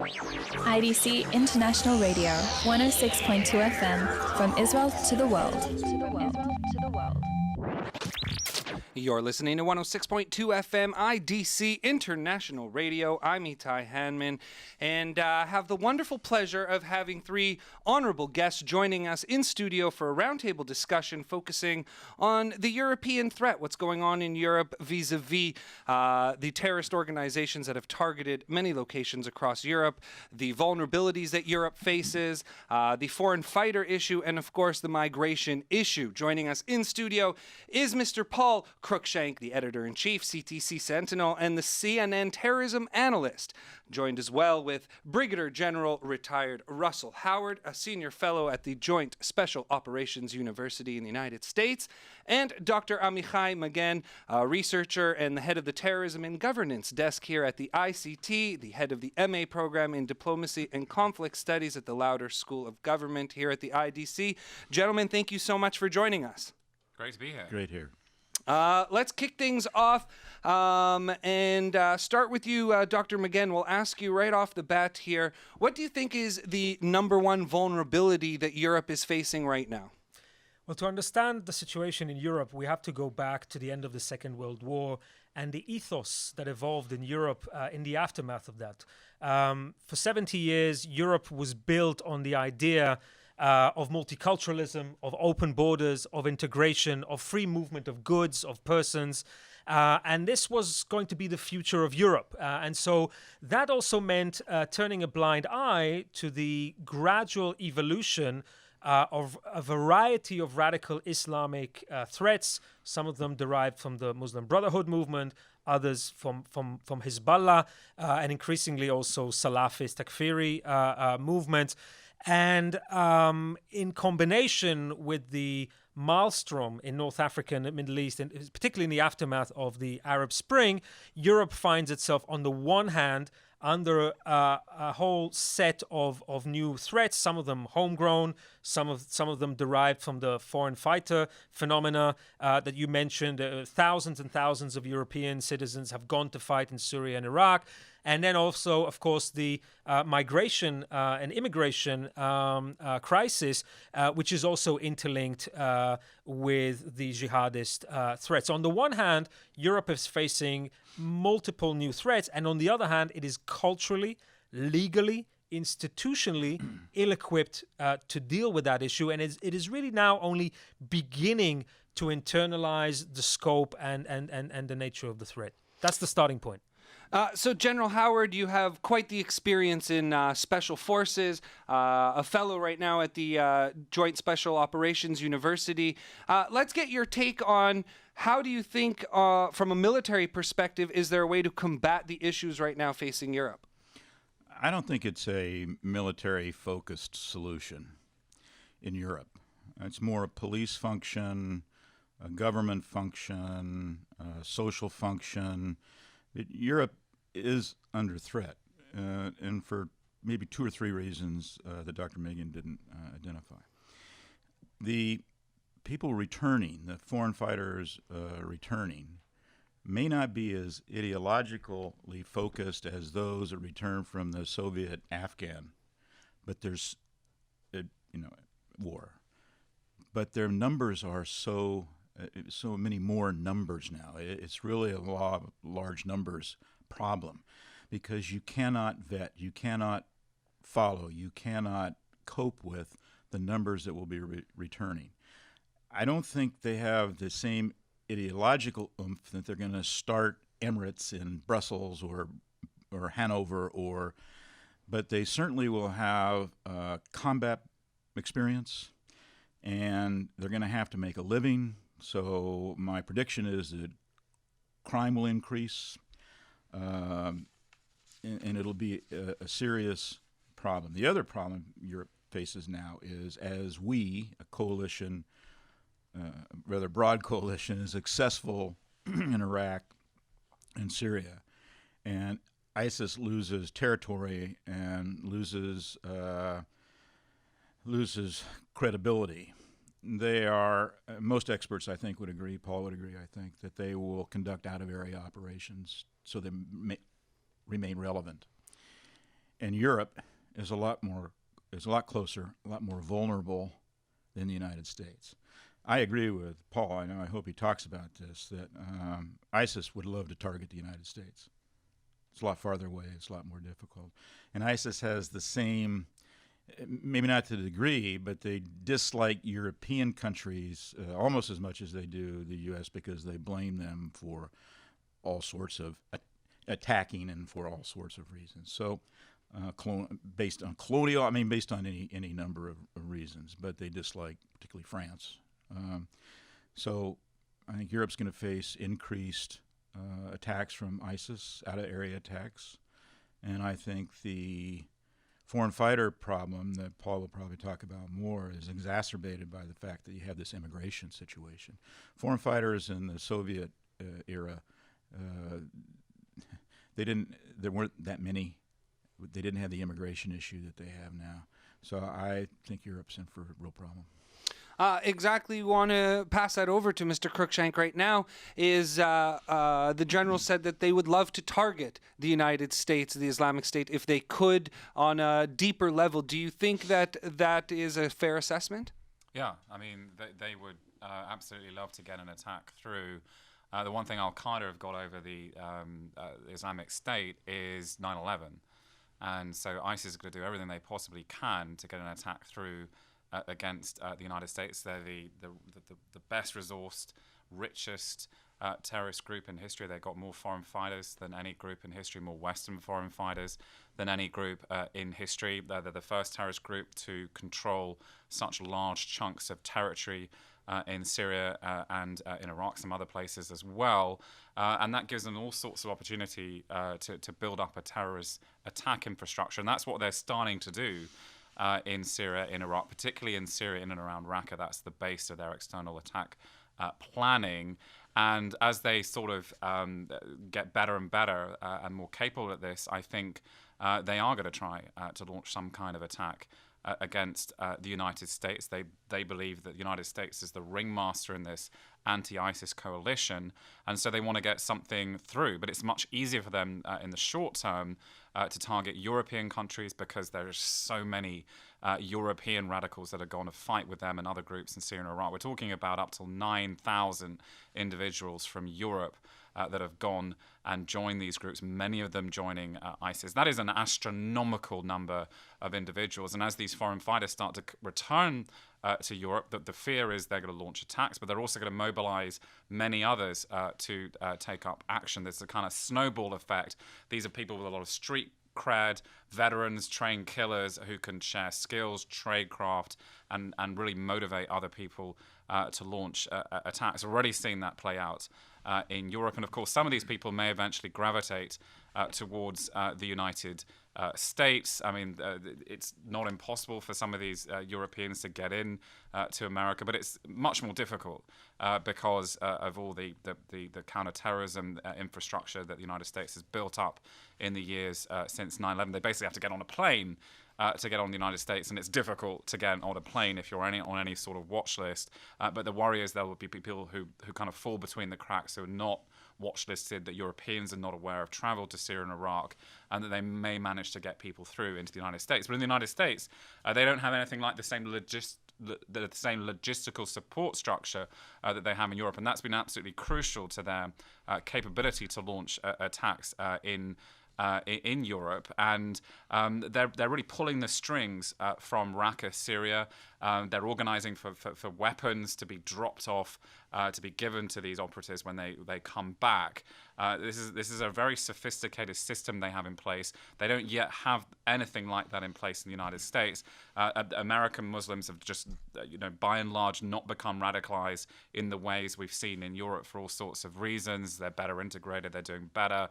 IDC International Radio, 106.2 FM, from Israel to the world. You're listening to 106.2 FM IDC International Radio. I'm Etai Handman, and have the wonderful pleasure of having three honorable guests joining us in studio for a roundtable discussion focusing on the European threat, what's going on in Europe vis-a-vis the terrorist organizations that have targeted many locations across Europe, the vulnerabilities that Europe faces, the foreign fighter issue, and of course the migration issue. Joining us in studio is Mr. Paul Cruickshank, the editor-in-chief, CTC Sentinel, and the CNN terrorism analyst. Joined as well with Brigadier General retired Russell Howard, a senior fellow at the Joint Special Operations University in the United States, and Dr. Amichai Magen, a researcher and the head of the Terrorism and Governance desk here at the ICT, the head of the MA program in Diplomacy and Conflict Studies at the Lauder School of Government here at the IDC. Gentlemen, thank you so much for joining us. Great to be here. Great here. Let's kick things off and start with you, Dr. Magen. We'll ask you right off the bat here, what do you think is the number one vulnerability that Europe is facing right now? Well, to understand the situation in Europe, we have to go back to the end of the Second World War and the ethos that evolved in Europe in the aftermath of that. For 70 years, Europe was built on the idea of multiculturalism, of open borders, of integration, of free movement of goods, of persons. And this was going to be the future of Europe. And so that also meant turning a blind eye to the gradual evolution of a variety of radical Islamic threats, some of them derived from the Muslim Brotherhood movement, others from Hezbollah, and increasingly also Salafist Takfiri movements. And in combination with the maelstrom in North Africa and the Middle East, and particularly in the aftermath of the Arab Spring, Europe finds itself on the one hand under a whole set of new threats, some of them homegrown, some of them derived from the foreign fighter phenomena that you mentioned. Thousands and thousands of European citizens have gone to fight in Syria and Iraq. And then also, of course, the migration and immigration crisis, which is also interlinked with the jihadist threats. On the one hand, Europe is facing multiple new threats, and on the other hand, it is culturally, legally, institutionally ill-equipped to deal with that issue, and it is really now only beginning to internalize the scope and the nature of the threat. That's the starting point. So, General Howard, you have quite the experience in special forces, a fellow right now at the Joint Special Operations University. Let's get your take on how do you think, from a military perspective, is there a way to combat the issues right now facing Europe? I don't think it's a military-focused solution in Europe. It's more a police function, a government function, a social function. Europe is under threat, and for maybe two or three reasons that Dr. Magen didn't identify. The people returning, the foreign fighters returning, may not be as ideologically focused as those that returned from the Soviet Afghan, but there's, war. But their numbers are so many more numbers now. It's really a large numbers problem because you cannot vet, you cannot follow, you cannot cope with the numbers that will be returning. I don't think they have the same ideological oomph that they're going to start Emirates in Brussels or Hanover, but they certainly will have combat experience, and they're going to have to make a living. So my prediction is that crime will increase, and it'll be a serious problem. The other problem Europe faces now is as we, a coalition, rather broad coalition, is successful in Iraq and Syria, and ISIS loses territory and loses credibility. They are, most experts I think would agree, Paul would agree I think, that they will conduct out-of-area operations so they may remain relevant. And Europe is a lot closer, a lot more vulnerable than the United States. I agree with Paul. I hope he talks about this, that ISIS would love to target the United States. It's a lot farther away. It's a lot more difficult. And ISIS has the same, maybe not to the degree, but they dislike European countries almost as much as they do the U.S. because they blame them for all sorts of attacking and for all sorts of reasons. So based on colonial, based on any number of reasons, but they dislike particularly France. So I think Europe's going to face increased attacks from ISIS, out-of-area attacks. And I think the foreign fighter problem that Paul will probably talk about more is exacerbated by the fact that you have this immigration situation. Foreign fighters in the Soviet era, there weren't that many. They didn't have the immigration issue that they have now. So I think Europe's in for a real problem. Exactly. Want to pass that over to Mr. Cruickshank right now. Is the general said that they would love to target the United States, the Islamic State, if they could on a deeper level. Do you think that that is a fair assessment? Yeah, they would absolutely love to get an attack through. The one thing Al-Qaeda have got over the Islamic State is 9/11. And so ISIS is going to do everything they possibly can to get an attack through against the United States. They're the best resourced, richest terrorist group in history. They've got more foreign fighters than any group in history, more Western foreign fighters than any group in history. They're the first terrorist group to control such large chunks of territory in Syria and in Iraq, some other places as well. And that gives them all sorts of opportunity to build up a terrorist attack infrastructure. And that's what they're starting to do in Syria, in Iraq, particularly in Syria, in and around Raqqa. That's the base of their external attack planning. And as they sort of get better and better and more capable at this, I think they are going to try to launch some kind of attack against the United States. They believe that the United States is the ringmaster in this anti-ISIS coalition, and so they want to get something through. But it's much easier for them in the short term to target European countries because there's so many European radicals that are going to fight with them and other groups in Syria and Iraq. We're talking about up to 9,000 individuals from Europe that have gone and joined these groups, many of them joining ISIS. That is an astronomical number of individuals. And as these foreign fighters start to return to Europe, the fear is they're going to launch attacks, but they're also going to mobilize many others to take up action. There's a kind of snowball effect. These are people with a lot of street cred, veterans, trained killers who can share skills, tradecraft, and really motivate other people to launch attacks. We're already seeing that play out in Europe. And of course, some of these people may eventually gravitate towards the United States. It's not impossible for some of these Europeans to get in to America, but it's much more difficult because of all the counterterrorism infrastructure that the United States has built up in the years since 9/11. They basically have to get on a plane to get on the United States, and it's difficult to get on a plane if you're on any sort of watch list. But the worry is there will be people who kind of fall between the cracks, who are not watch listed, that Europeans are not aware of, travel to Syria and Iraq, and that they may manage to get people through into the United States. But in the United States, they don't have anything like the same logistical support structure that they have in Europe, and that's been absolutely crucial to their capability to launch attacks in Europe. And they're really pulling the strings from Raqqa, Syria. They're organizing for weapons to be dropped off, to be given to these operatives when they come back. This is a very sophisticated system they have in place. They don't yet have anything like that in place in the United States. American Muslims have just, by and large, not become radicalized in the ways we've seen in Europe for all sorts of reasons. They're better integrated. They're doing better.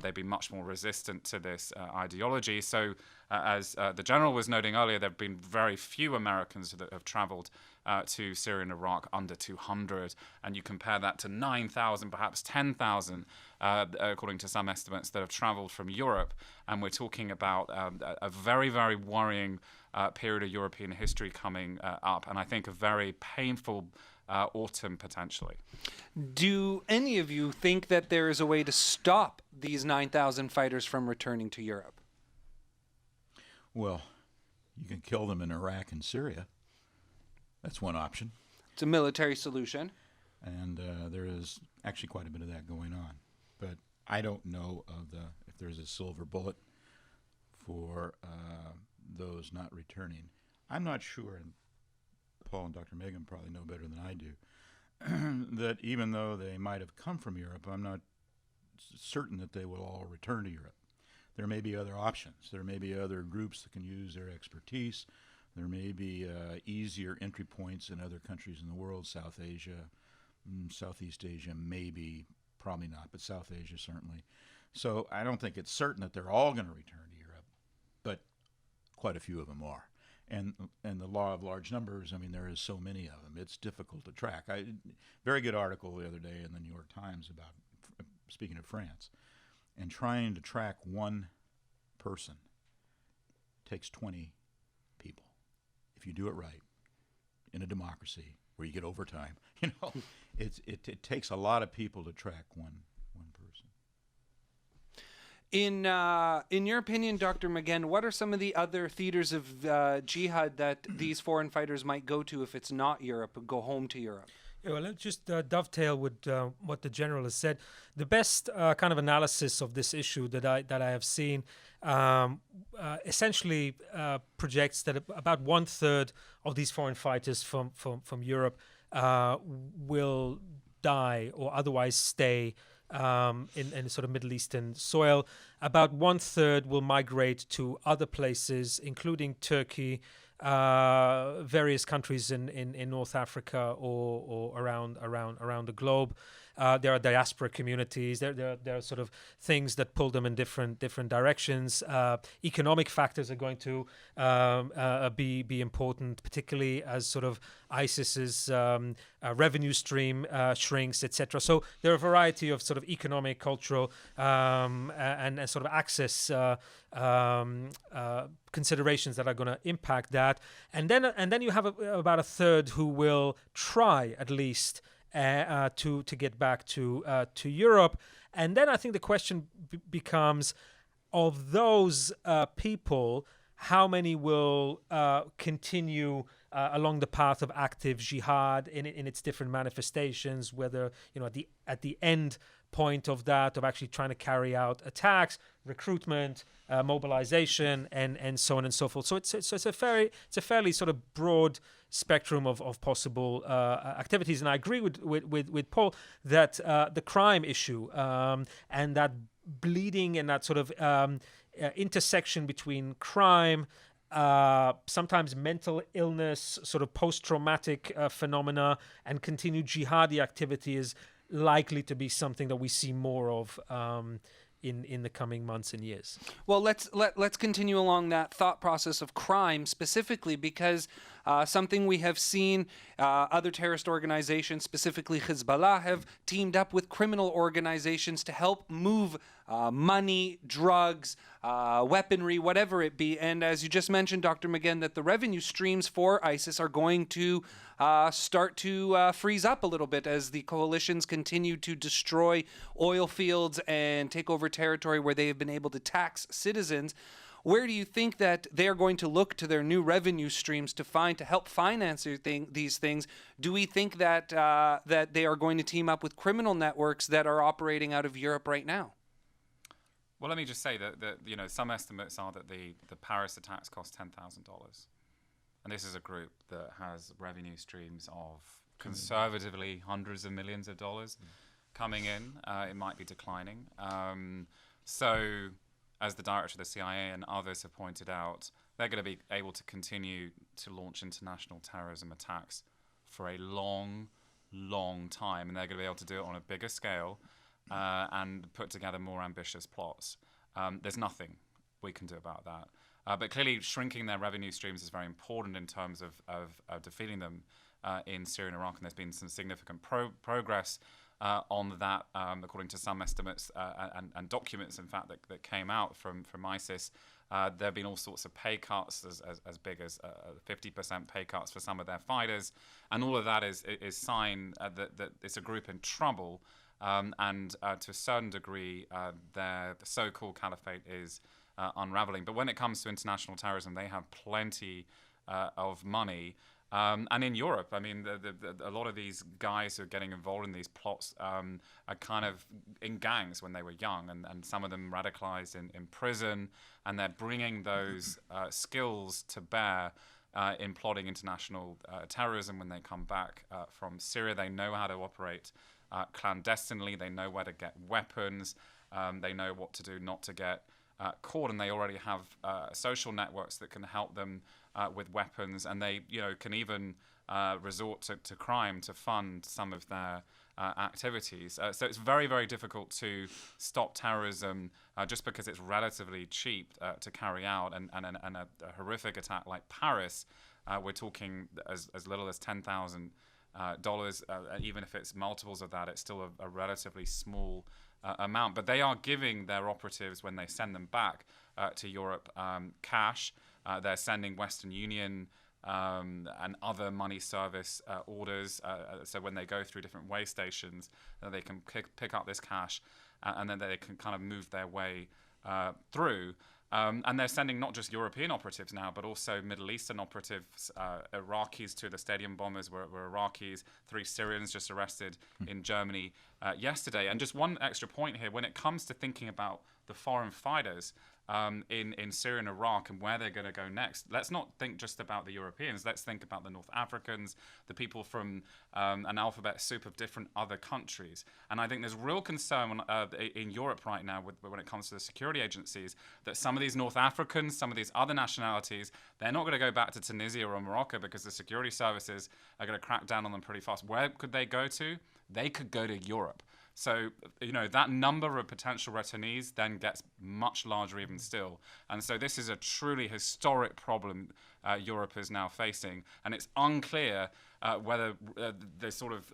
They'd be much more resistant to this ideology. So, as the general was noting earlier, there have been very few Americans that have traveled to Syria and Iraq, under 200, and you compare that to 9,000, perhaps 10,000, according to some estimates, that have traveled from Europe, and we're talking about a very, very worrying period of European history coming up, and I think a very painful autumn potentially. Do any of you think that there is a way to stop these 9,000 fighters from returning to Europe? Well, you can kill them in Iraq and Syria. That's one option. It's a military solution. And there is actually quite a bit of that going on. But I don't know if there's a silver bullet for those not returning. I'm not sure, and Paul and Dr. Magen probably know better than I do, that even though they might have come from Europe, I'm not certain that they will all return to Europe. There may be other options. There may be other groups that can use their expertise. There may be easier entry points in other countries in the world, South Asia, Southeast Asia, maybe, probably not, but South Asia certainly. So I don't think it's certain that they're all going to return to Europe, but quite a few of them are. And the law of large numbers, I mean, there is so many of them. It's difficult to track. Very good article the other day in the New York Times about, speaking of France, and trying to track one person takes 20 people. If you do it right, in a democracy where you get overtime, it takes a lot of people to track one person. In your opinion, Dr. Magen, what are some of the other theaters of jihad that these foreign fighters might go to if it's not Europe, go home to Europe? Yeah, well, let's just dovetail with what the general has said. The best kind of analysis of this issue that I have seen essentially projects that about 1/3 of these foreign fighters from Europe will die or otherwise stay in sort of Middle Eastern soil. About 1/3 will migrate to other places, including Turkey, various countries in North Africa or around the globe. There are diaspora communities. There are sort of things that pull them in different directions. Economic factors are going to be important, particularly as sort of ISIS's revenue stream shrinks, etc. So there are a variety of sort of economic, cultural, and sort of access considerations that are going to impact that. And then you have about 1/3 who will try at least to get back to Europe. And then I think the question becomes, of those people, how many will continue along the path of active jihad in its different manifestations, whether at the end point of that, of actually trying to carry out attacks, recruitment, mobilization, and so on and so forth. So it's a fairly sort of broad spectrum of possible activities. And I agree with Paul that the crime issue and that bleeding and that sort of intersection between crime, sometimes mental illness, sort of post-traumatic phenomena, and continued jihadi activity is likely to be something that we see more of in the coming months and years. Well, let's continue along that thought process of crime specifically, because something we have seen other terrorist organizations, specifically Hezbollah, have teamed up with criminal organizations to help move money, drugs, weaponry, whatever it be. And as you just mentioned, Dr. Magen, that the revenue streams for ISIS are going to start to freeze up a little bit as the coalitions continue to destroy oil fields and take over territory where they have been able to tax citizens. Where do you think that they are going to look to their new revenue streams to help finance these things? Do we think that that they are going to team up with criminal networks that are operating out of Europe right now? Well, let me just say that some estimates are that the Paris attacks cost $10,000, and this is a group that has revenue streams of conservatively hundreds of millions of dollars coming in. It might be declining. So, as the director of the CIA and others have pointed out, they're going to be able to continue to launch international terrorism attacks for a long, long time, and they're going to be able to do it on a bigger scale and put together more ambitious plots. There's nothing we can do about that. But clearly, shrinking their revenue streams is very important in terms of defeating them in Syria and Iraq, and there's been some significant progress on that, according to some estimates and documents, in fact, that came out from ISIS. There have been all sorts of pay cuts, as big as 50% pay cuts for some of their fighters, and all of that is sign that it's a group in trouble, and to a certain degree, the so-called caliphate is unraveling. But when it comes to international terrorism, they have plenty of money. And in Europe, I mean, a lot of these guys who are getting involved in these plots are kind of in gangs when they were young, and some of them radicalized in prison, and they're bringing those skills to bear in plotting international terrorism when they come back from Syria. They know how to operate clandestinely. They know where to get weapons. They know what to do not to get caught, and they already have social networks that can help them with weapons, and they can even resort to crime to fund some of their activities. So it's very, very difficult to stop terrorism just because it's relatively cheap to carry out, and a horrific attack like Paris, we're talking as little as $10,000. Even if it's multiples of that, it's still a relatively small amount. But they are giving their operatives, when they send them back to Europe, cash. They're sending Western Union and other money service orders. So when they go through different way stations, they can pick up this cash, and then they can kind of move their way through. And they're sending not just European operatives now, but also Middle Eastern operatives. Iraqis, two of the stadium bombers were Iraqis. 3 Syrians just arrested in Germany yesterday. And just one extra point here, when it comes to thinking about the foreign fighters in Syria and Iraq and where they're going to go next, let's not think just about the Europeans. Let's think about the North Africans, the people from an alphabet soup of different other countries. And I think there's real concern in Europe right now when it comes to the security agencies that some of these North Africans, some of these other nationalities, they're not going to go back to Tunisia or Morocco because the security services are going to crack down on them pretty fast. Where could they go to? They could go to Europe. So, that number of potential returnees then gets much larger even still. And so this is a truly historic problem Europe is now facing. And it's unclear whether there's sort of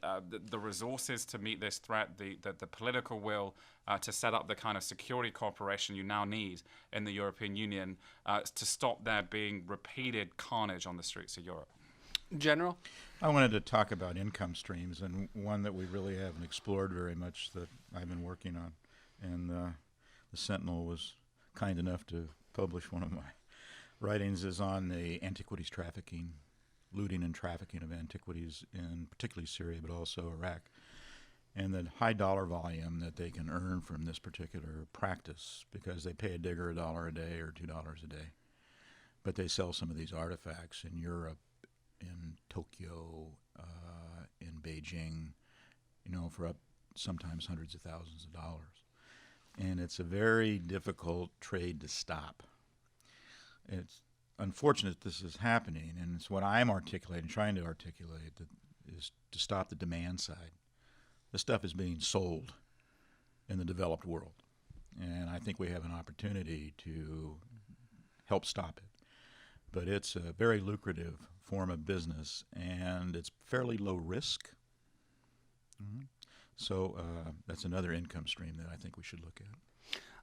the resources to meet this threat, the political will to set up the kind of security cooperation you now need in the European Union to stop there being repeated carnage on the streets of Europe. General? I wanted to talk about income streams, and one that we really haven't explored very much that I've been working on. And the Sentinel was kind enough to publish one of my writings is on the antiquities trafficking, looting and trafficking of antiquities in particularly Syria, but also Iraq, and the high dollar volume that they can earn from this particular practice because they pay a digger $1 a day or $2 a day. But they sell some of these artifacts in Europe, in Tokyo, in Beijing, for up sometimes hundreds of thousands of dollars. And it's a very difficult trade to stop. It's unfortunate this is happening, and it's what I'm trying to articulate, that is to stop the demand side. This stuff is being sold in the developed world, and I think we have an opportunity to help stop it. But it's a very lucrative form of business, and it's fairly low risk. So that's another income stream that I think we should look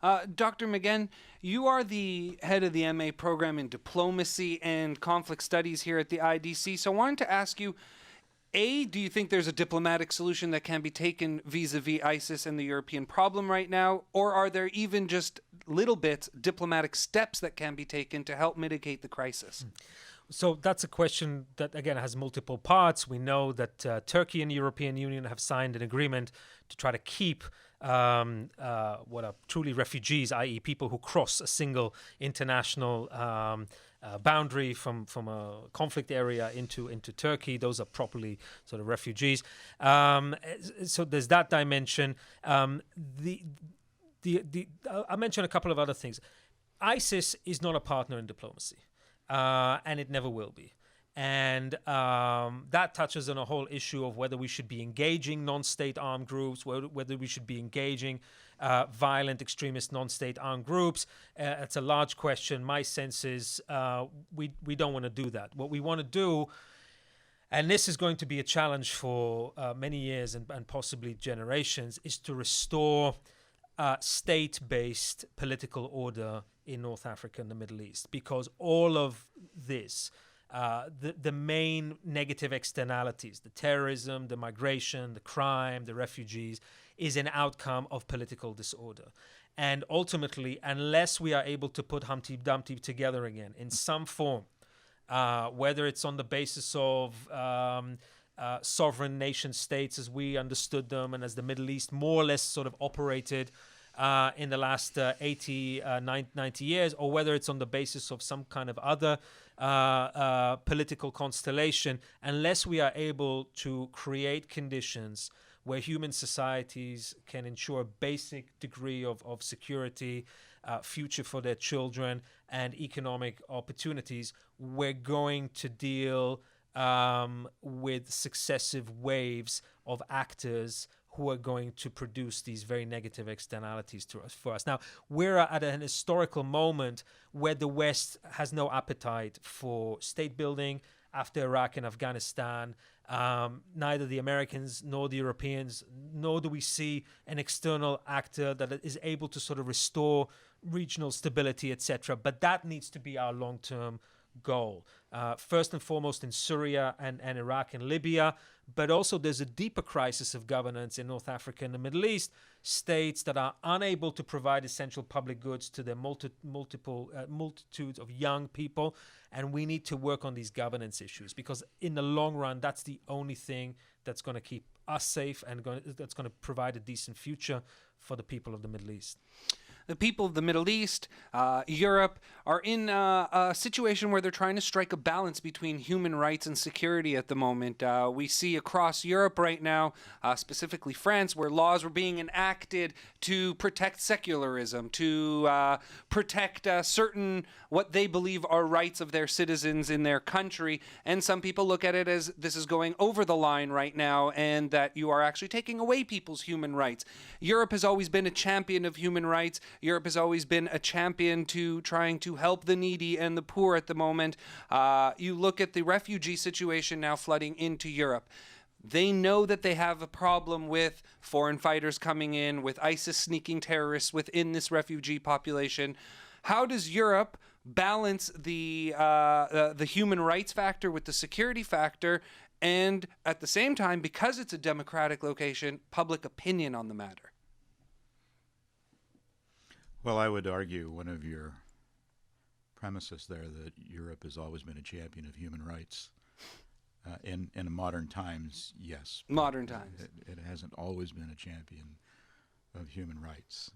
at. Dr. Magen, you are the head of the MA program in diplomacy and conflict studies here at the IDC. So I wanted to ask you, A, do you think there's a diplomatic solution that can be taken vis-a-vis ISIS and the European problem right now? Or are there even just little bit diplomatic steps that can be taken to help mitigate the crisis? So that's a question that, again, has multiple parts. We know that Turkey and the European Union have signed an agreement to try to keep what are truly refugees, i.e. people who cross a single international boundary from a conflict area into Turkey. Those are properly sort of refugees. So there's that dimension. I'll mention a couple of other things. ISIS is not a partner in diplomacy. And it never will be. And that touches on a whole issue of whether we should be engaging non-state armed groups, whether we should be engaging violent extremist non-state armed groups. It's a large question. My sense is we don't want to do that. What we want to do, and this is going to be a challenge for many years and possibly generations, is to restore state-based political order in North Africa and the Middle East, because all of this, the main negative externalities, the terrorism, the migration, the crime, the refugees, is an outcome of political disorder. And ultimately, unless we are able to put Humpty Dumpty together again in some form, whether it's on the basis of sovereign nation states as we understood them and as the Middle East more or less sort of operated in the last 90 years, or whether it's on the basis of some kind of other political constellation, unless we are able to create conditions where human societies can ensure a basic degree of security, future for their children, and economic opportunities, we're going to deal with successive waves of actors who are going to produce these very negative externalities for us. Now, we're at an historical moment where the West has no appetite for state building after Iraq and Afghanistan. Neither the Americans nor the Europeans, nor do we see an external actor that is able to sort of restore regional stability, etc. But that needs to be our long-term goal. First and foremost in Syria and Iraq and Libya, but also there's a deeper crisis of governance in North Africa and the Middle East, states that are unable to provide essential public goods to their multitudes of young people. And we need to work on these governance issues, because in the long run, that's the only thing that's going to keep us safe and that's going to provide a decent future for the people of the Middle East. The people of the Middle East, Europe, are in a situation where they're trying to strike a balance between human rights and security at the moment. We see across Europe right now, specifically France, where laws were being enacted to protect secularism, to protect certain what they believe are rights of their citizens in their country. And some people look at it as this is going over the line right now, and that you are actually taking away people's human rights. Europe has always been a champion of human rights. Europe has always been a champion to trying to help the needy and the poor at the moment. You look at the refugee situation now flooding into Europe. They know that they have a problem with foreign fighters coming in, with ISIS sneaking terrorists within this refugee population. How does Europe balance the human rights factor with the security factor, and at the same time, because it's a democratic location, public opinion on the matter? Well, I would argue one of your premises there that Europe has always been a champion of human rights. In modern times, yes. Modern times. It hasn't always been a champion of human rights.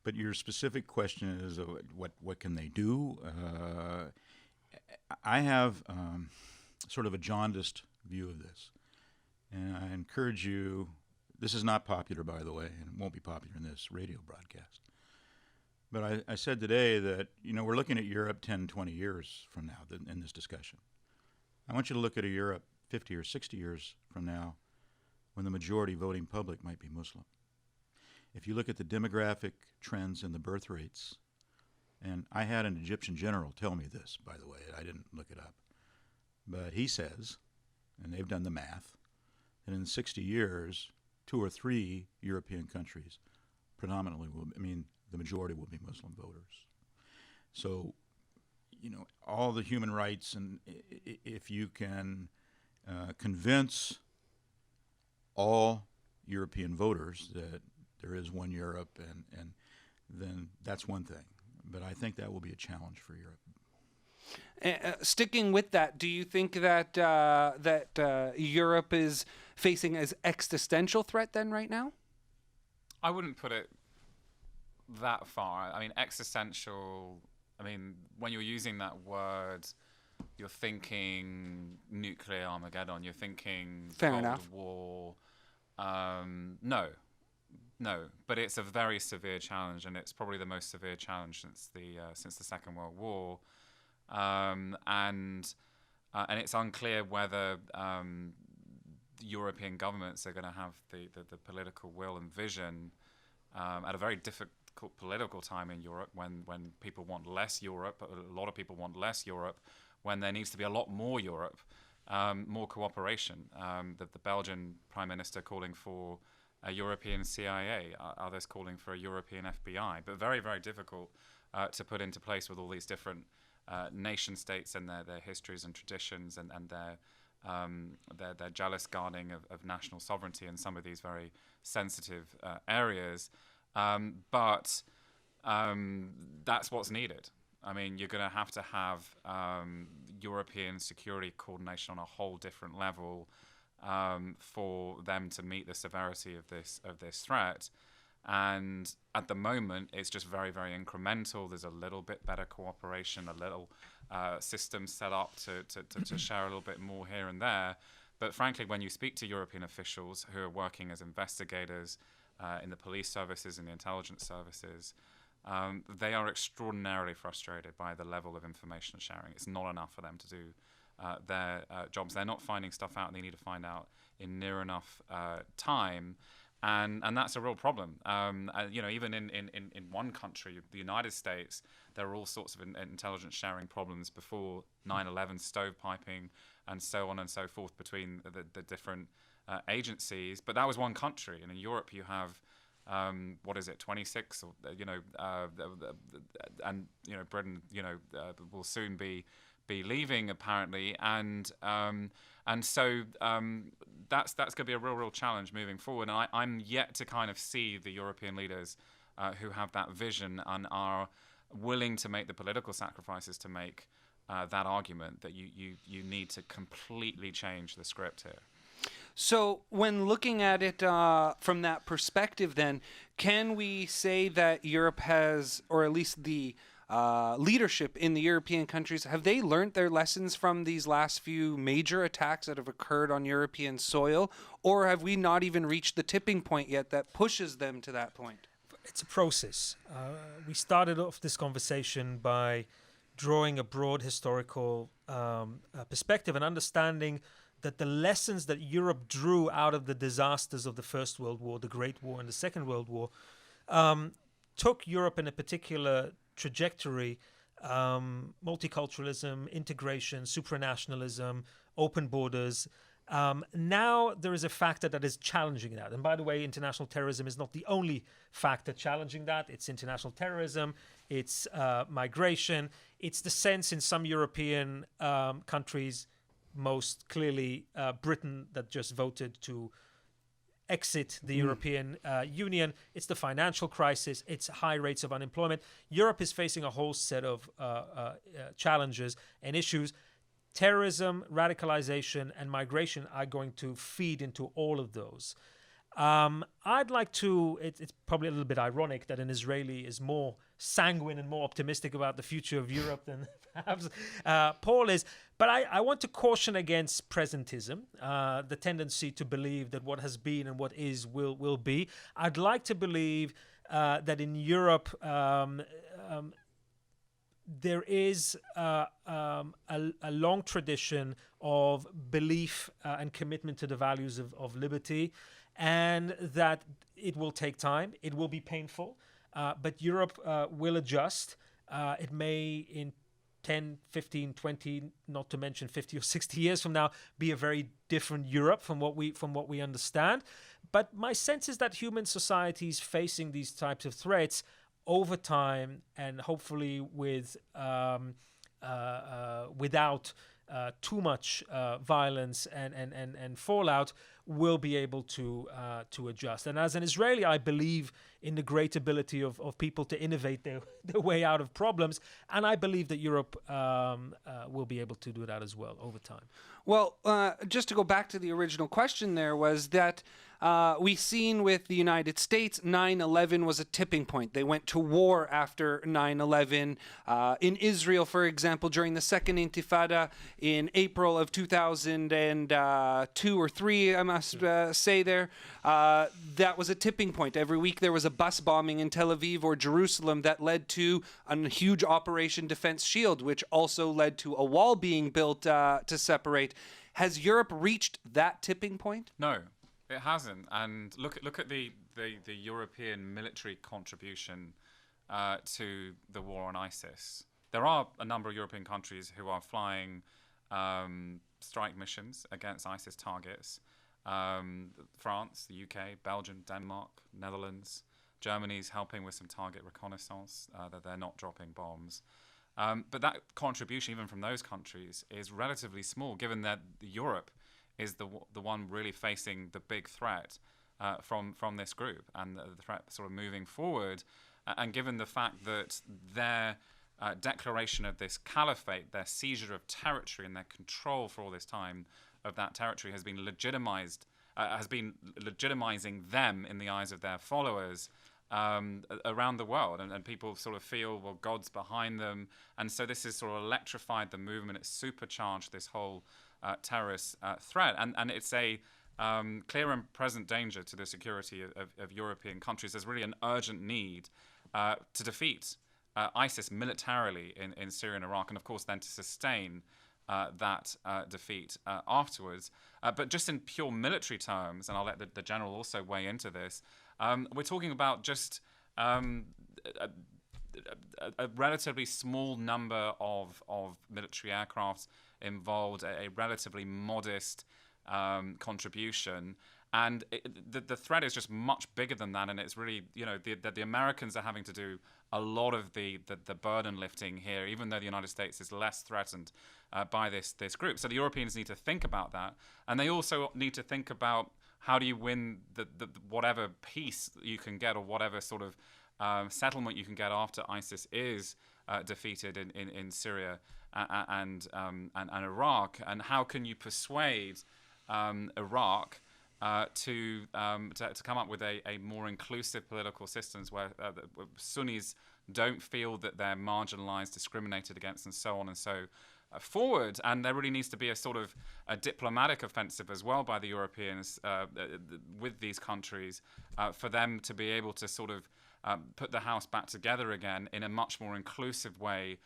But your specific question is, what can they do? I have sort of a jaundiced view of this. And I encourage you, this is not popular, by the way, and it won't be popular in this radio broadcast. But I said today that, we're looking at Europe 10, 20 years from now in this discussion. I want you to look at a Europe 50 or 60 years from now when the majority voting public might be Muslim. If you look at the demographic trends and the birth rates, and I had an Egyptian general tell me this, by the way, I didn't look it up, but he says, and they've done the math, that in 60 years, 2 or 3 European countries predominantly the majority will be Muslim voters. So, all the human rights, and if you can convince all European voters that there is one Europe, and then that's one thing. But I think that will be a challenge for Europe. Sticking with that, do you think that Europe is facing an existential threat then right now? I wouldn't put it that far. I mean, existential, when you're using that word, you're thinking nuclear Armageddon, you're thinking Cold War. No, but it's a very severe challenge, and it's probably the most severe challenge since the Second World War. And it's unclear whether European governments are going to have the political will and vision at a very difficult political time in Europe when people want less Europe, a lot of people want less Europe, when there needs to be a lot more Europe, more cooperation. The Belgian Prime Minister calling for a European CIA, others calling for a European FBI, but very, very difficult to put into place with all these different nation states and their histories and traditions and their jealous guarding of national sovereignty in some of these very sensitive areas. But that's what's needed. I mean, you're going to have European security coordination on a whole different level for them to meet the severity of this threat. And at the moment, it's just very, very incremental. There's a little bit better cooperation, a little system set up to share a little bit more here and there. But frankly, when you speak to European officials who are working as investigators in the police services and the intelligence services, they are extraordinarily frustrated by the level of information sharing. It's not enough for them to do their jobs. They're not finding stuff out they need to find out in near enough time. And that's a real problem. Even in one country, the United States, there were all sorts of intelligence sharing problems before 9/11, stovepiping, and so on and so forth between the different agencies. But that was one country. And in Europe, you have 26, or Britain, will soon be leaving apparently, and so that's going to be a real challenge moving forward. And I'm yet to kind of see the European leaders who have that vision and are willing to make the political sacrifices to make that argument that you need to completely change the script here. So when looking at it from that perspective, then, can we say that Europe has, or at least the leadership in the European countries, have they learned their lessons from these last few major attacks that have occurred on European soil? Or have we not even reached the tipping point yet that pushes them to that point? It's a process. We started off this conversation by drawing a broad historical perspective and understanding that the lessons that Europe drew out of the disasters of the First World War, the Great War, and the Second World War, took Europe in a particular trajectory: multiculturalism, integration, supranationalism, open borders. Now there is a factor that is challenging that. And by the way, international terrorism is not the only factor challenging that. It's international terrorism, it's migration, it's the sense in some European countries, most clearly Britain, that just voted to exit the European Union. It's the financial crisis. It's high rates of unemployment. Europe is facing a whole set of challenges and issues. Terrorism, radicalization, and migration are going to feed into all of those. I'd like to, it's probably a little bit ironic that an Israeli is more sanguine and more optimistic about the future of Europe than perhaps Paul is, but I want to caution against presentism, the tendency to believe that what has been and what is will be. I'd like to believe that in Europe there is a long tradition of belief and commitment to the values of liberty, and that it will take time, it will be painful, but Europe will adjust. It may in 10, 15, 20, not to mention 50 or 60 years from now, be a very different Europe from what we understand. But my sense is that human societies facing these types of threats over time, and hopefully without too much violence and fallout, will be able to adjust. And as an Israeli, I believe in the great ability of people to innovate their way out of problems, and I believe that Europe will be able to do that as well over time. Well, just to go back to the original question there, was that we've seen with the United States, 9/11 was a tipping point. They went to war after 9/11. In Israel, for example, during the Second Intifada in April of 2002 or 3, I must say there, that was a tipping point. Every week there was a bus bombing in Tel Aviv or Jerusalem that led to a huge Operation Defense Shield, which also led to a wall being built to separate. Has Europe reached that tipping point? No. It hasn't, and look at the European military contribution to the war on ISIS. There are a number of European countries who are flying strike missions against ISIS targets. France, the UK, Belgium, Denmark, Netherlands. Germany's helping with some target reconnaissance, that they're not dropping bombs. But that contribution, even from those countries, is relatively small, given that Europe is the one really facing the big threat from this group and the threat sort of moving forward. And given the fact that their declaration of this caliphate, their seizure of territory and their control for all this time of that territory has been legitimizing them in the eyes of their followers around the world, and people sort of feel, well, God's behind them, and so this has sort of electrified the movement. It's supercharged this whole terrorist threat, and it's a clear and present danger to the security of European countries. There's really an urgent need to defeat ISIS militarily in Syria and Iraq, and of course then to sustain that defeat afterwards. But just in pure military terms, and I'll let the general also weigh into this, we're talking about just a relatively small number of military aircrafts involved, a relatively modest contribution. And the threat is just much bigger than that, and it's really, the Americans are having to do a lot of the burden lifting here, even though the United States is less threatened by this group. So the Europeans need to think about that, and they also need to think about how do you win the whatever peace you can get, or whatever sort of settlement you can get after ISIS is defeated in Syria and Iraq, and how can you persuade Iraq to come up with a more inclusive political systems where Sunnis don't feel that they're marginalized, discriminated against, and so on and so forward. And there really needs to be a sort of a diplomatic offensive as well by the Europeans with these countries for them to be able to sort of put the house back together again in a much more inclusive way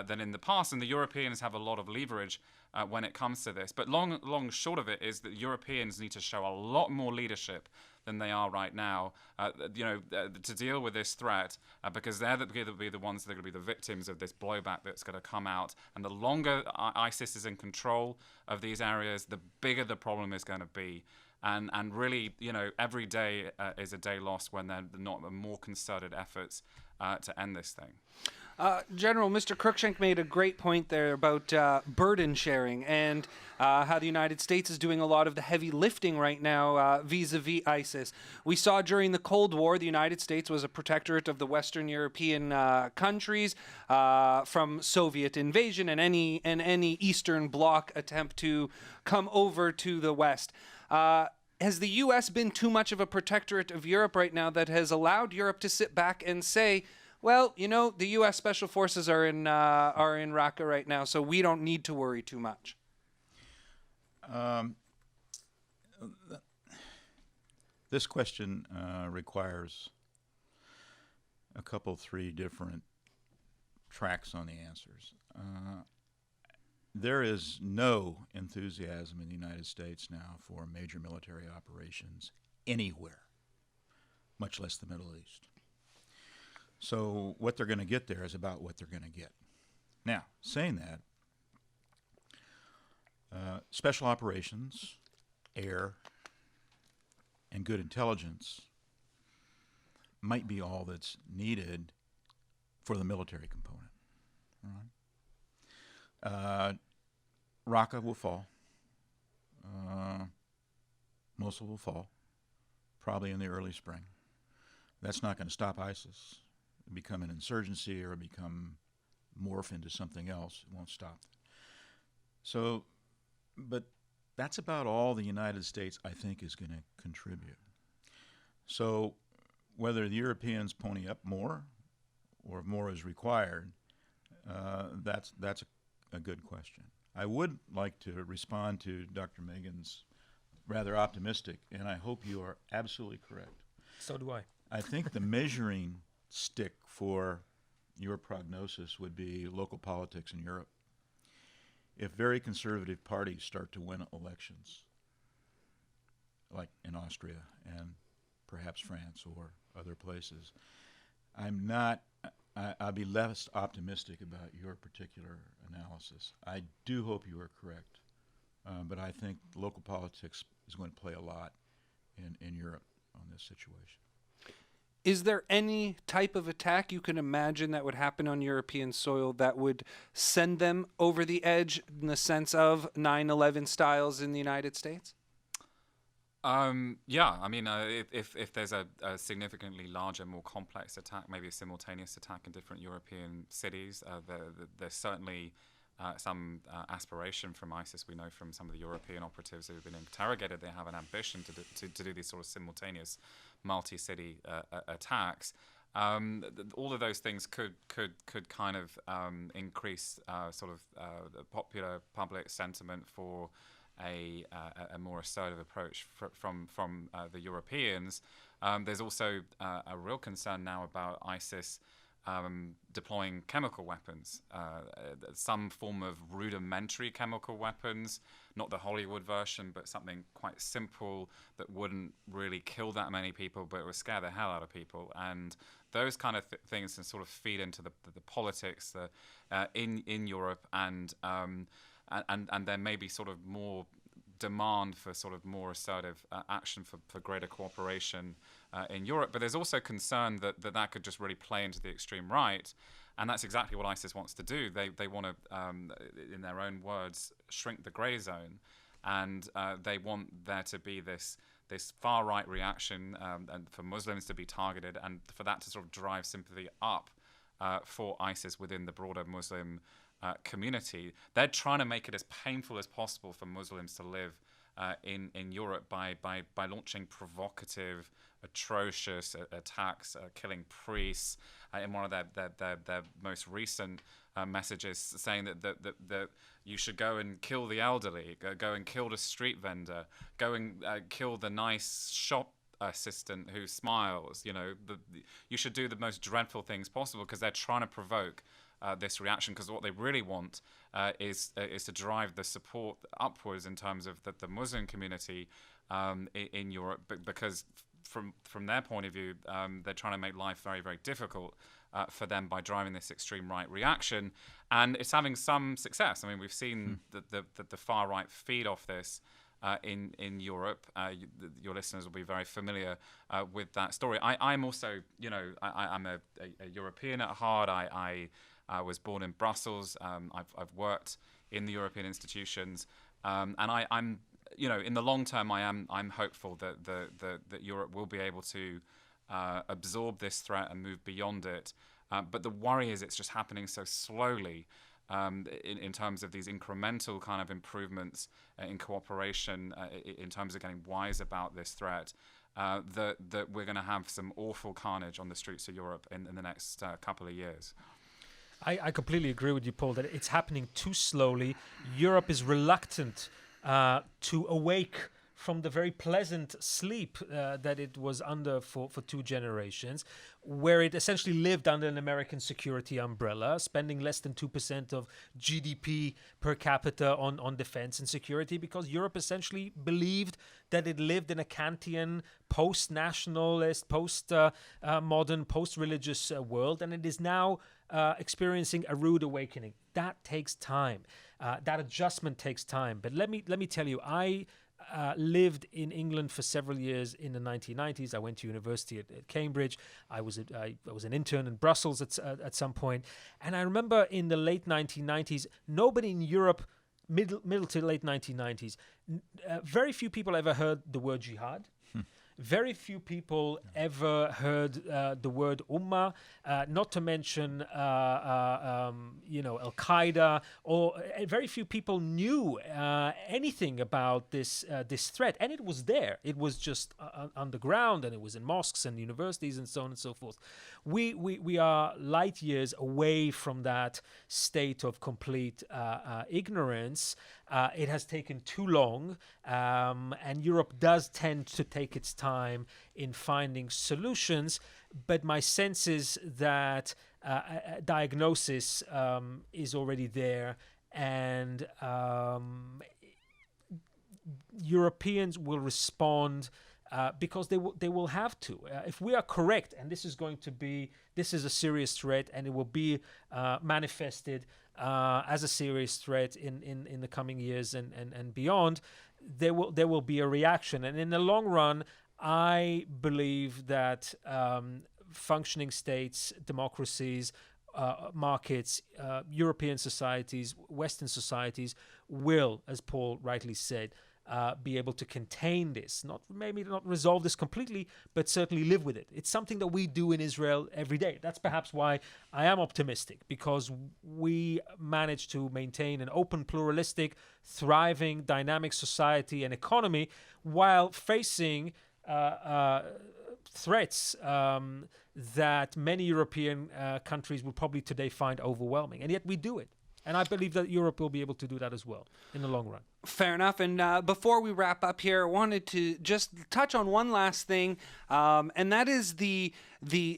than in the past. And the Europeans have a lot of leverage when it comes to this. But long short of it is that Europeans need to show a lot more leadership than they are right now, to deal with this threat, because they're going to be the ones that are going to be the victims of this blowback that's going to come out. And the longer ISIS is in control of these areas, the bigger the problem is going to be. And really, every day is a day lost when there are not more concerted efforts to end this thing. General, Mr. Cruickshank made a great point there about burden sharing and how the United States is doing a lot of the heavy lifting right now vis-a-vis ISIS. We saw during the Cold War, the United States was a protectorate of the Western European countries from Soviet invasion and any Eastern Bloc attempt to come over to the West. Has the U.S. been too much of a protectorate of Europe right now that has allowed Europe to sit back and say, well, the U.S. Special Forces are in Raqqa right now, so we don't need to worry too much? This question requires a couple, three different tracks on the answers. There is no enthusiasm in the United States now for major military operations anywhere, much less the Middle East. So what they're going to get there is about what they're going to get. Now, saying that, special operations, air, and good intelligence might be all that's needed for the military component. All right? Raqqa will fall. Mosul will fall, probably in the early spring. That's not going to stop ISIS. Become an insurgency or morph into something else. It won't stop. So, but that's about all the United States, I think, is going to contribute. So whether the Europeans pony up more or if more is required, that's a good question. I would like to respond to Dr. Magen's rather optimistic, and I hope you are absolutely correct. So do I. I think the measuring stick for your prognosis would be local politics in Europe. If very conservative parties start to win elections, like in Austria and perhaps France or other places, I'll be less optimistic about your particular analysis. I do hope you are correct, but I think local politics is going to play a lot in Europe on this situation. Is there any type of attack you can imagine that would happen on European soil that would send them over the edge in the sense of 9/11 styles in the United States? Yeah, I mean, if there's a significantly larger, more complex attack, maybe a simultaneous attack in different European cities, there's certainly some aspiration from ISIS. We know from some of the European operatives who have been interrogated, they have an ambition to do these sort of simultaneous multi-city attacks. All of those things could kind of increase the popular public sentiment for a more assertive approach from the Europeans. There's also a real concern now about ISIS deploying chemical weapons, some form of rudimentary chemical weapons, not the Hollywood version, but something quite simple that wouldn't really kill that many people, but it would scare the hell out of people. And those kind of things can sort of feed into the politics in Europe, and there may be sort of more demand for sort of more assertive action for greater cooperation in Europe. But there's also concern that could just really play into the extreme right, and that's exactly what ISIS wants to do. They want to, in their own words, shrink the grey zone, and they want there to be this far right reaction, and for Muslims to be targeted, and for that to sort of drive sympathy up for ISIS within the broader Muslim community. They're trying to make it as painful as possible for Muslims to live in Europe by launching provocative, atrocious attacks, killing priests. In one of their most recent messages, saying that you should go and kill the elderly, go and kill the street vendor, go and kill the nice shop assistant who smiles. You should do the most dreadful things possible, because they're trying to provoke this reaction, because what they really want is to drive the support upwards in terms of the Muslim community in Europe, because from their point of view, they're trying to make life very, very difficult for them by driving this extreme right reaction, and it's having some success. I mean, we've seen the far right feed off this in Europe. Your listeners will be very familiar with that story. I'm also, I'm a European at heart. I was born in Brussels. I've worked in the European institutions, and I'm, in the long term, I'm hopeful that Europe will be able to absorb this threat and move beyond it. But the worry is it's just happening so slowly. In terms of these incremental kind of improvements in cooperation, in terms of getting wise about this threat, that we're going to have some awful carnage on the streets of Europe in the next couple of years. I completely agree with you, Paul, that it's happening too slowly. Europe is reluctant to awake from the very pleasant sleep that it was under for 2 generations, where it essentially lived under an American security umbrella, spending less than 2% of GDP per capita on defense and security, because Europe essentially believed that it lived in a Kantian, post-nationalist, post-modern, post-religious world, and it is now experiencing a rude awakening. That takes time. That adjustment takes time. But let me tell you, I lived in England for several years in the 1990s. I went to university at Cambridge. I was an intern in Brussels at some point, and I remember in the late 1990s, nobody in Europe, middle to late 1990s, very few people ever heard the word jihad. Very few people ever heard the word Ummah, not to mention, Al-Qaeda, or very few people knew anything about this threat. And it was there. It was just underground, and it was in mosques and universities and so on and so forth. We are light years away from that state of complete ignorance. It has taken too long, and Europe does tend to take its time in finding solutions. But my sense is that diagnosis is already there, and Europeans will respond because they will have to. If we are correct, and this is a serious threat, and it will be manifested as a serious threat in the coming years and beyond, there will be a reaction. And in the long run, I believe that functioning states, democracies, markets, European societies, Western societies will, as Paul rightly said, be able to contain this, maybe not resolve this completely, but certainly live with it. It's something that we do in Israel every day. That's perhaps why I am optimistic, because we manage to maintain an open, pluralistic, thriving, dynamic society and economy while facing threats that many European countries would probably today find overwhelming. And yet we do it. And I believe that Europe will be able to do that as well in the long run. Fair enough. And before we wrap up here, I wanted to just touch on one last thing, and that is the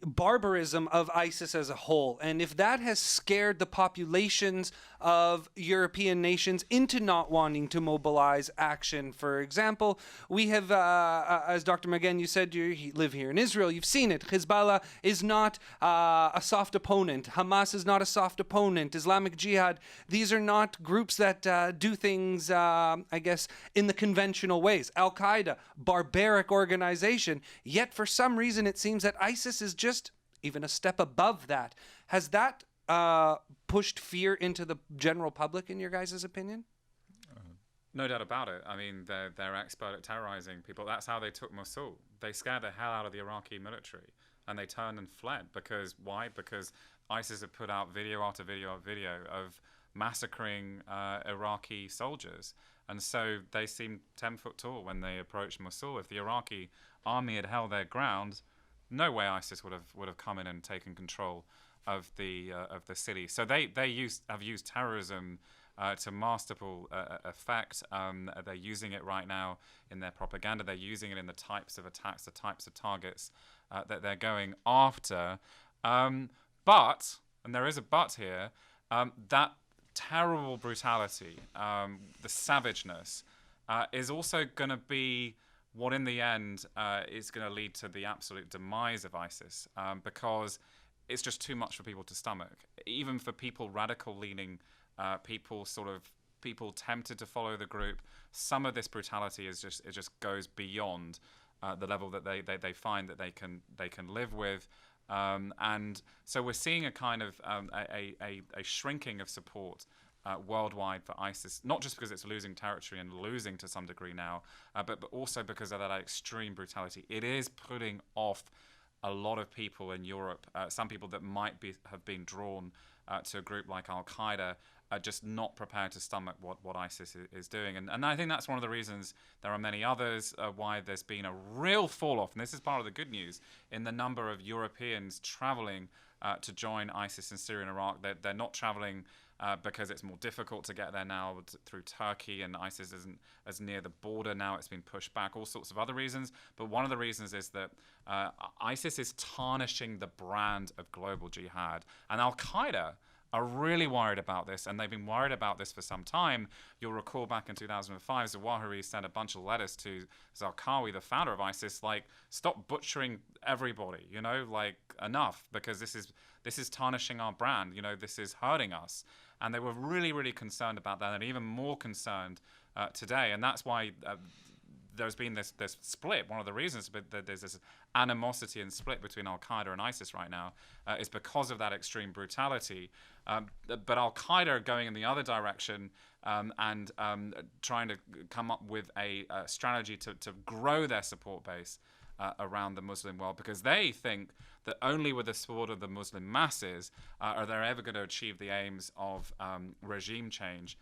barbarism of ISIS as a whole. And if that has scared the populations of European nations into not wanting to mobilize action. For example, we have, as Dr. Magen, you said you live here in Israel. You've seen it. Hezbollah is not a soft opponent. Hamas is not a soft opponent. Islamic Jihad, these are not groups that do things I guess, in the conventional ways. Al-Qaeda, barbaric organization, yet for some reason it seems that ISIS is just even a step above that. Has that pushed fear into the general public, in your guys' opinion? No doubt about it. I mean, they're expert at terrorizing people. That's how they took Mosul. They scared the hell out of the Iraqi military, and they turned and fled. Because why? Because ISIS have put out video after video after video of massacring Iraqi soldiers. And so they seemed 10 foot tall when they approached Mosul. If the Iraqi army had held their ground, no way ISIS would have come in and taken control of the city. So they have used terrorism to masterful effect. They're using it right now in their propaganda. They're using it in the types of attacks, the types of targets that they're going after. But, and there is a but here, that terrible brutality, the savageness, is also going to be what in the end is going to lead to the absolute demise of ISIS, because it's just too much for people to stomach. Even for people radical-leaning, people tempted to follow the group, some of this brutality it just goes beyond the level that they find that they can live with. And so we're seeing a kind of a shrinking of support worldwide for ISIS, not just because it's losing territory and losing to some degree now, but also because of that extreme brutality. It is putting off a lot of people in Europe, some people that might have been drawn to a group like Al-Qaeda, are just not prepared to stomach what ISIS is doing. And I think that's one of the reasons, there are many others, why there's been a real fall-off, and this is part of the good news, in the number of Europeans traveling to join ISIS in Syria and Iraq. They're not traveling because it's more difficult to get there now through Turkey, and ISIS isn't as near the border now. It's been pushed back, all sorts of other reasons. But one of the reasons is that ISIS is tarnishing the brand of global jihad. And Al-Qaeda are really worried about this, and they've been worried about this for some time. You'll recall back in 2005, Zawahiri sent a bunch of letters to Zarqawi, the founder of ISIS, like, stop butchering everybody, like, enough, because this is tarnishing our brand, this is hurting us. And they were really, really concerned about that, and even more concerned today. And that's why there's been this split. One of the reasons that there's this animosity and split between Al-Qaeda and ISIS right now is because of that extreme brutality. But Al-Qaeda are going in the other direction and trying to come up with a strategy to grow their support base around the Muslim world, because they think that only with the support of the Muslim masses are they ever going to achieve the aims of regime change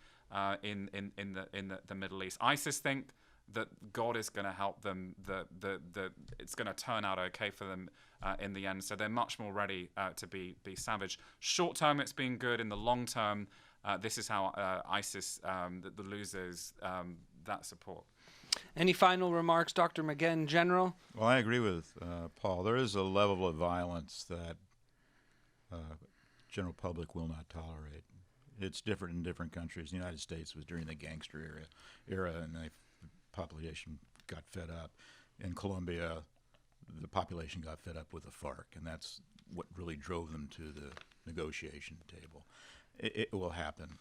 in the Middle East. ISIS think that God is going to help them, that it's going to turn out okay for them in the end. So they're much more ready to be savage. Short term, it's been good. In the long term, this is how ISIS loses that support. Any final remarks, Dr. Magen, General? Well, I agree with Paul. There is a level of violence that general public will not tolerate. It's different in different countries. The United States was during the gangster era, and the population got fed up. In Colombia, the population got fed up with the FARC, and that's what really drove them to the negotiation table. It will happen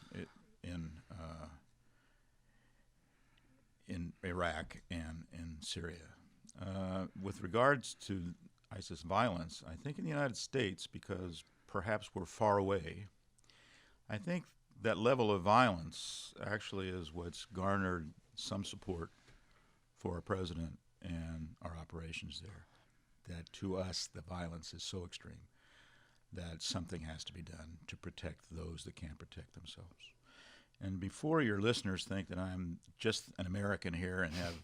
in Iraq and in Syria. With regards to ISIS violence, I think in the United States, because perhaps we're far away, I think that level of violence actually is what's garnered some support for our president and our operations there. That to us, the violence is so extreme that something has to be done to protect those that can't protect themselves. And before your listeners think that I'm just an American here and have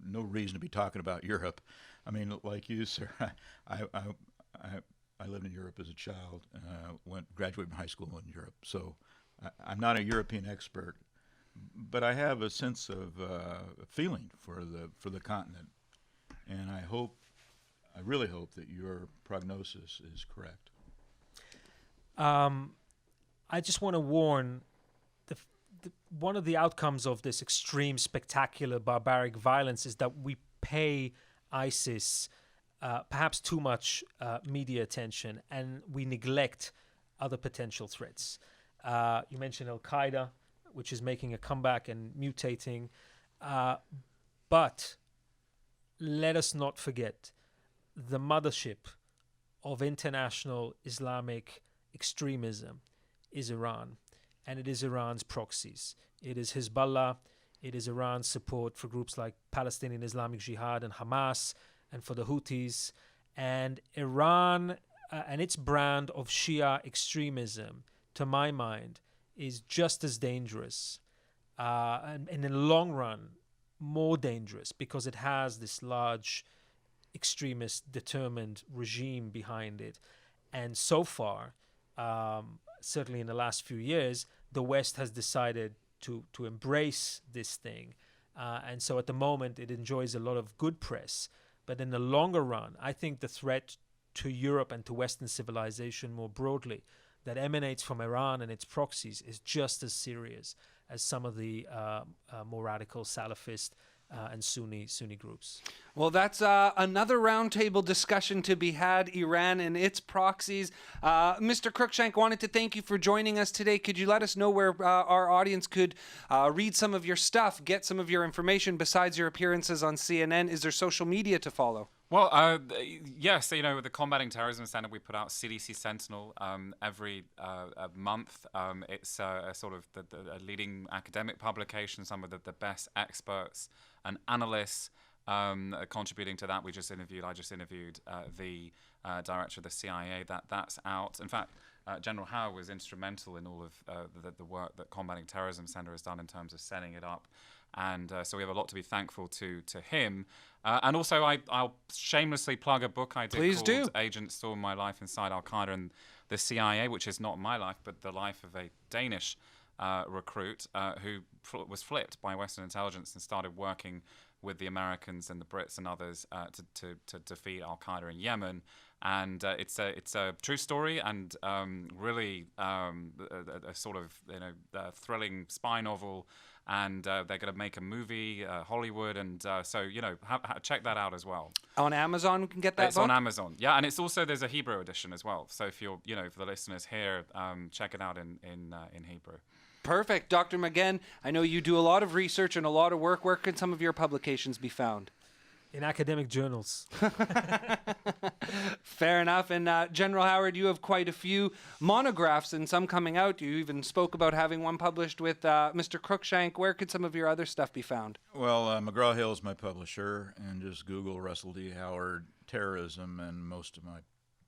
no reason to be talking about Europe, I mean, like you, sir, I lived in Europe as a child, graduated from high school in Europe, so I'm not a European expert, but I have a sense of feeling for the continent, and I really hope that your prognosis is correct. I just want to warn. One of the outcomes of this extreme, spectacular, barbaric violence is that we pay ISIS perhaps too much media attention, and we neglect other potential threats. You mentioned Al-Qaeda, which is making a comeback and mutating. But let us not forget the mothership of international Islamic extremism is Iran. And it is Iran's proxies. It is Hezbollah. It is Iran's support for groups like Palestinian Islamic Jihad and Hamas, and for the Houthis. And Iran and its brand of Shia extremism, to my mind, is just as dangerous, and in the long run, more dangerous, because it has this large extremist, determined regime behind it. And so far, certainly in the last few years, the West has decided to embrace this thing. And so at the moment, it enjoys a lot of good press. But in the longer run, I think the threat to Europe and to Western civilization more broadly that emanates from Iran and its proxies is just as serious as some of the more radical Salafist and Sunni groups. Well, that's another roundtable discussion to be had, Iran and its proxies. Mr. Cruickshank, wanted to thank you for joining us today. Could you let us know where our audience could read some of your stuff, get some of your information besides your appearances on CNN? Is there social media to follow? Well, yes, with the Combating Terrorism Center, we put out CDC Sentinel every month. It's a sort of a leading academic publication, some of the best experts and analysts contributing to that. I just interviewed the director of the CIA. That's out. In fact, General Howard was instrumental in all of the work that Combating Terrorism Center has done in terms of setting it up. And so we have a lot to be thankful to him. And also, I'll shamelessly plug a book I did called Agent Storm: My Life Inside Al-Qaeda and the CIA, which is not my life, but the life of a Danish recruit who was flipped by Western intelligence and started working with the Americans and the Brits and others to defeat Al-Qaeda in Yemen. And it's a true story, and really a sort of thrilling spy novel. And they're going to make a movie, Hollywood, and so check that out as well. On Amazon, we can get that. It's on Amazon, yeah, and it's also there's a Hebrew edition as well. So if you're, for the listeners here, check it out in Hebrew. Perfect, Dr. Magen. I know you do a lot of research and a lot of work. Where can some of your publications be found? In academic journals. Fair enough. And General Howard, you have quite a few monographs and some coming out. You even spoke about having one published with Mr. Cruickshank. Where could some of your other stuff be found? Well, McGraw-Hill is my publisher, and just Google Russell D. Howard Terrorism, and most of my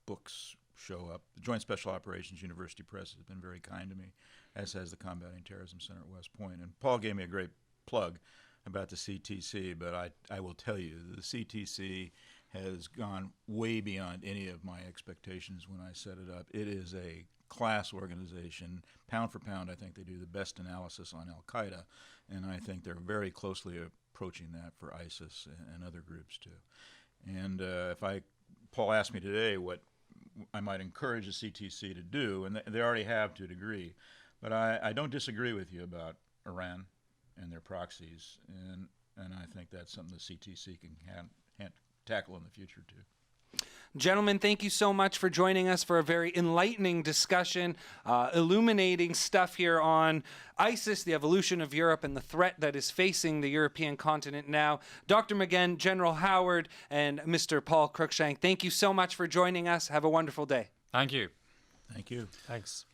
books show up. The Joint Special Operations University Press has been very kind to me, as has the Combating Terrorism Center at West Point. And Paul gave me a great plug about the CTC, but I will tell you, the CTC has gone way beyond any of my expectations when I set it up. It is a class organization. Pound for pound, I think they do the best analysis on Al-Qaeda, and I think they're very closely approaching that for ISIS and other groups too. And Paul asked me today what I might encourage the CTC to do, and they already have to a degree, but I don't disagree with you about Iran and their proxies, and I think that's something the CTC can tackle in the future too. Gentlemen, thank you so much for joining us for a very enlightening discussion, illuminating stuff here on ISIS, the evolution of Europe, and the threat that is facing the European continent now. Dr. Magen, General Howard, and Mr. Paul Cruickshank, thank you so much for joining us. Have a wonderful day. Thank you. Thank you. Thanks.